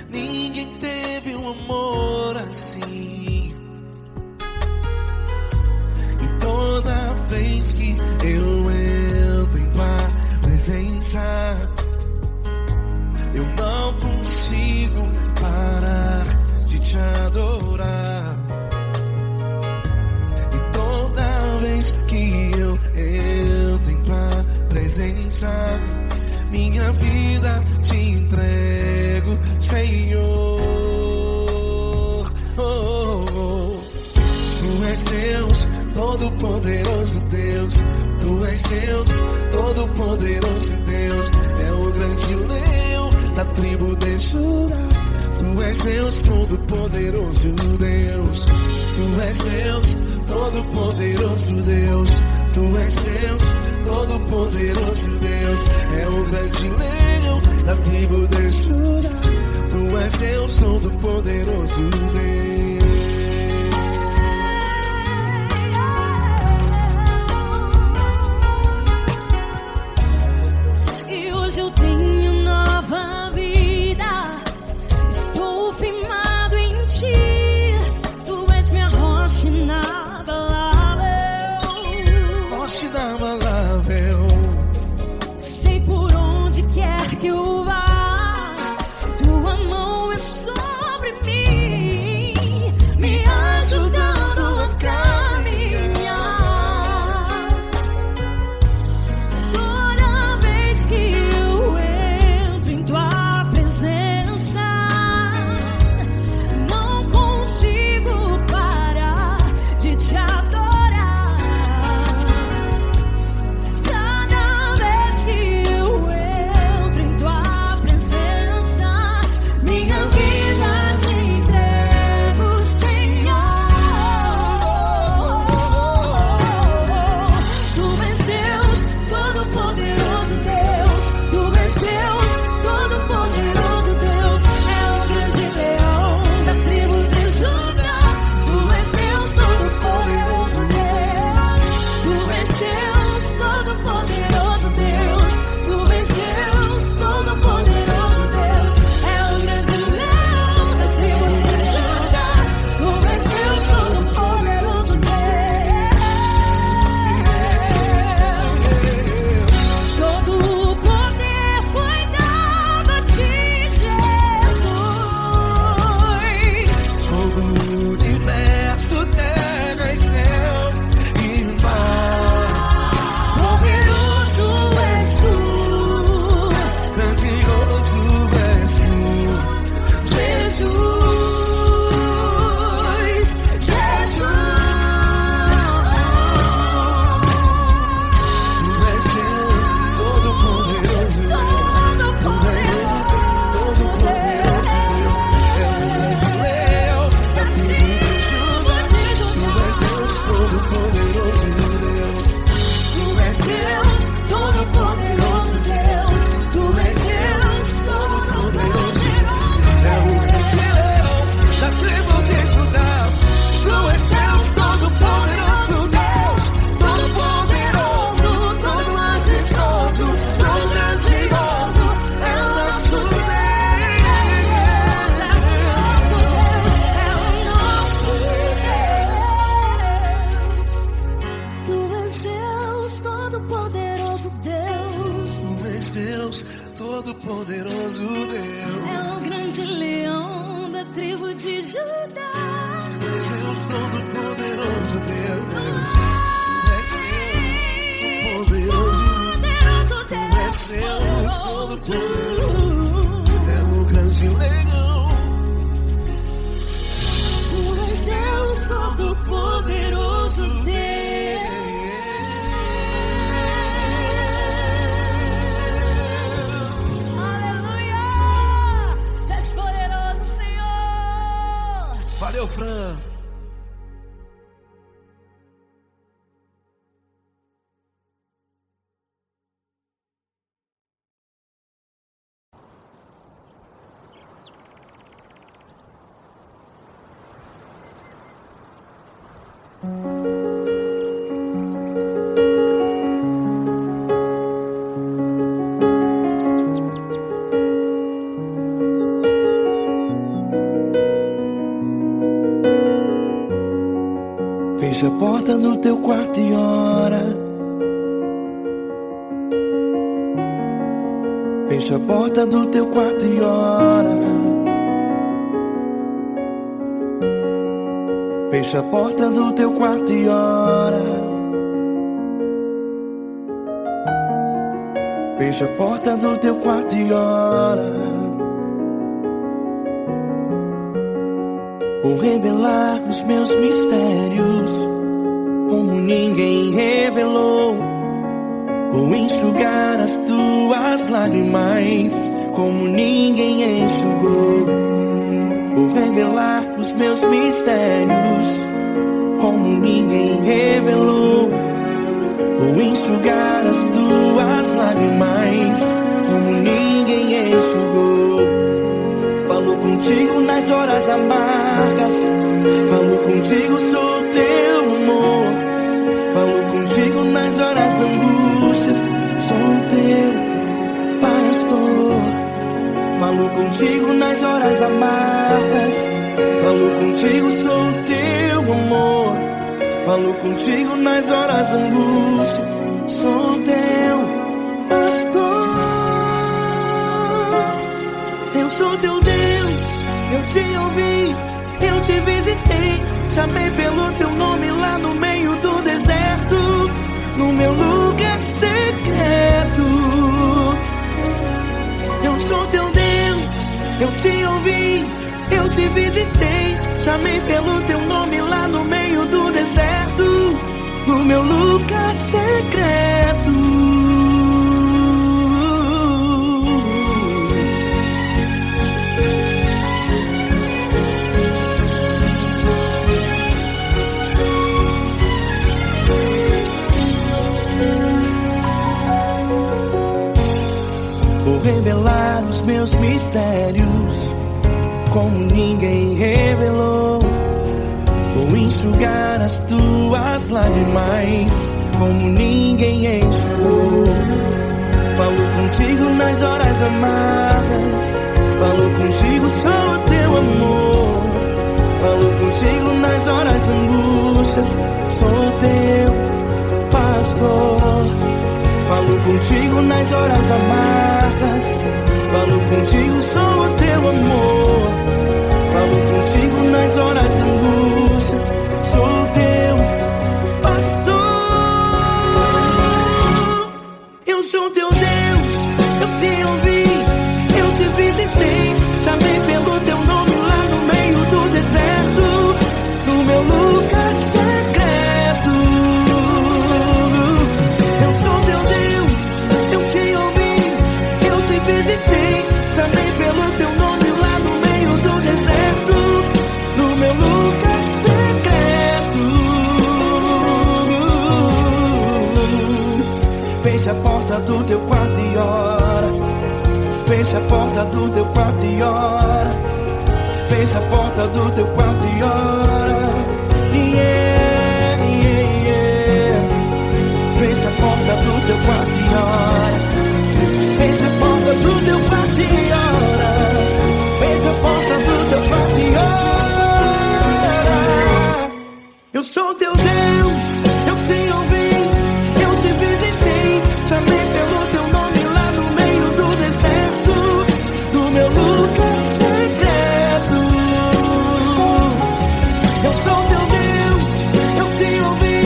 Ninguém teve um amor assim. E toda vez que eu entro em tua presença, eu não consigo parar de te adorar. E toda vez que eu entro em tua presença, minha vida te entrego, Senhor. Oh, oh, oh. Tu és Deus, Todo-Poderoso Deus. Tu és Deus, Todo-Poderoso Deus. É o grande leão da tribo de Judá. Tu és Deus, Todo-Poderoso Deus. Tu és Deus, Todo-Poderoso Deus. Tu és Deus, Todo-Poderoso Deus. É o grande leão da tribo de Judá. Tu és Deus, Todo-Poderoso Deus. Eu tenho nova vida, estou firmado em ti. Tu és minha rocha inabalável. Rocha inabalável. Sei por onde quer que eu vá, tua mão é sobre mim, me ajudando a caminhar. Toda vez que não consigo parar de te adorar. Cada vez que eu entro em tua presença, minha vida te entrego, Senhor. Tu és Deus, Todo-Poderoso Deus. Tu és Deus, Todo-Poderoso Deus. É o grande leão da tribo de Judá. Tu és Deus, Todo-Poderoso Deus. Tu és Deus, Todo-Poderoso Deus. Tu és Deus, Todo-Poderoso Deus. É o grande leão da tribo de Judá. Tu és Deus, Todo-Poderoso Deus. Todo o poder foi dado a ti, Jesus. Todo o universo, terra e céu e mar. Poderoso és tu, Grandioso és tu, Jesus. Jesus. Tu és Deus, Todo-Poderoso Deus. Todo-Poderoso Deus. É o grande leão da tribo de Judá. Tu és Deus, Todo-Poderoso Deus. Tu és Deus, Todo-Poderoso Deus. Tu és Deus, Todo-Poderoso Deus. É o grande leão da tribo de Judá. Tu és Deus, Todo-Poderoso Deus. Todo-Poderoso, todo majestoso, todo grandioso. É o nosso Deus. É o nosso Deus. Tu és Deus, Todo-Poderoso Deus. Tu és Deus, Todo-Poderoso Deus. É o grande leão da tribo de Judá. Tu és Deus, Todo-Poderoso Deus. Tu és Deus, Poderoso Tu és Deus, Todo-Poderoso. É o grande leão. Tu és Deus, Todo-Poderoso Deus. Aleluia! Tu és poderoso, Senhor. Valeu, Fran. teu quarto e ora. Fecha a porta do teu quarto e ora. Fecha a porta do teu quarto e ora. Fecha a porta do teu quarto e ora. Vou revelar os meus mistérios como ninguém revelou. Vou enxugar as tuas lágrimas como ninguém enxugou. Vou revelar os meus mistérios como ninguém revelou. Vou enxugar as tuas lágrimas como ninguém enxugou. Falo contigo nas horas amargas, falo contigo, sou teu amor. Falo contigo nas horas da angústias, sou teu pastor. Falo contigo nas horas amargas, falo contigo, sou teu amor. Falo contigo nas horas da angústias, sou teu pastor. Eu sou teu Deus, eu te ouvi, eu te visitei. Chamei pelo teu nome lá no meio do deserto, no meu lugar secreto. Eu sou teu Deus, eu te ouvi, eu te visitei. Chamei pelo teu nome lá no meio do deserto, no meu lugar secreto. Vou revelar os meus mistérios como ninguém revelou. Vou enxugar as tuas lágrimas como ninguém enxugou. Falo contigo nas horas amargas, falo contigo, sou teu amor. Falo contigo nas horas angústias, sou teu pastor. Falo contigo nas horas amargas, falo contigo, sou teu amor. Falo contigo nas horas angústias, sou teu pastor. Eu sou teu Deus, eu te ouvi, eu te visitei. Chamei pelo teu nome lá no meio do deserto, no meu lugar secreto. Eu sou teu Deus, eu te ouvi, eu te visitei. Chamei pelo teu nome lá no meio do deserto, no meu lugar secreto. Fecha a porta do teu quarto e ora. Fecha a porta do teu quarto e ora. Fecha a porta do teu quarto e ora. Yeah, yeah, yeah. Fecha a porta do teu quarto e ora. Fecha a porta do teu quarto e ora. Fecha a porta do teu quarto e ora. Eu sou teu Deus, eu te ouvi, eu te visitei. Chamei pelo teu nome lá no meio do deserto, no meu lugar secreto. Eu sou teu Deus, eu te ouvi,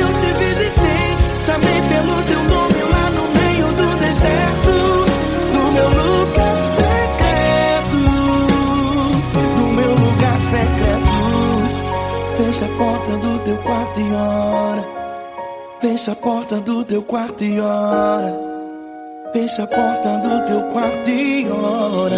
eu te visitei. Chamei pelo teu nome lá no meio do deserto, no meu lugar secreto, no meu lugar secreto. Fecha a porta do teu quarto e ora. Fecha a porta do teu quarto e ora. Fecha a porta do teu quarto e ora.